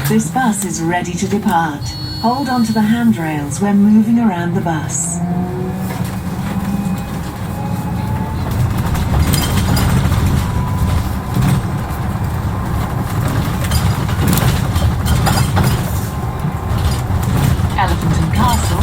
This bus is ready to depart. Hold on to the handrails when moving around the bus. Elephant Castle,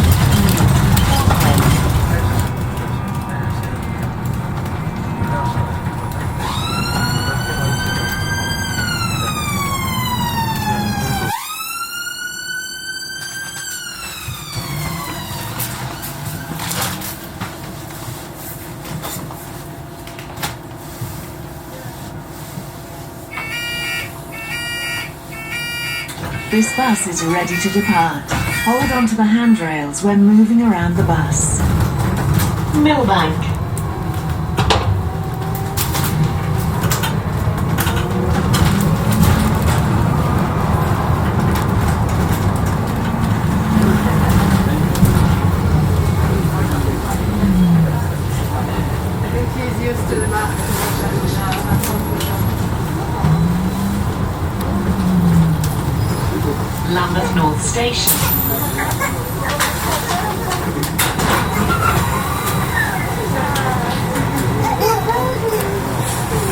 This bus is ready to depart. Hold on to the handrails when moving around the bus. Millbank. He's used to the map. Lambeth North Station.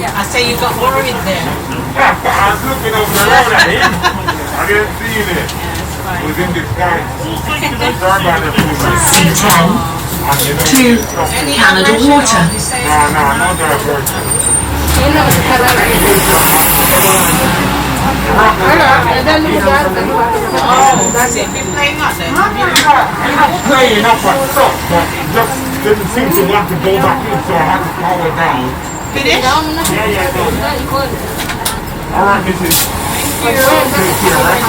Yeah, I say you got worried there. I was looking over the road at him. I didn't see it. It was in disguise. Sorry about that. C10 to Canada Water. No diversion. Oh, that's it. Been playing that then? He was playing up and stuff, but just didn't seem to want to go back in, so I had to power down. Finish? Yeah, done. Alright, Mrs. Take care, right?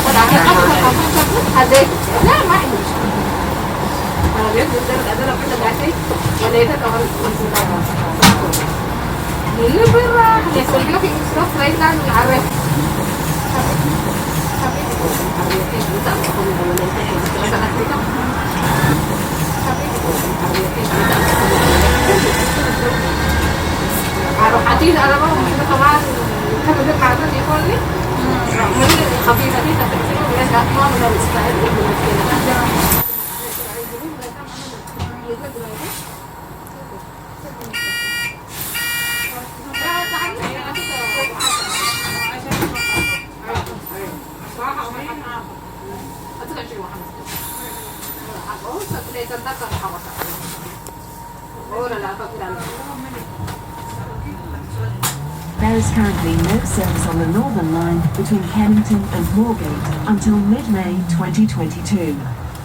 There is currently no service on the Northern Line between Kennington and Moorgate until mid-May 2022.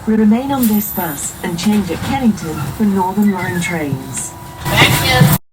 Remain on this bus and change at Kennington for Northern Line trains. Thank you.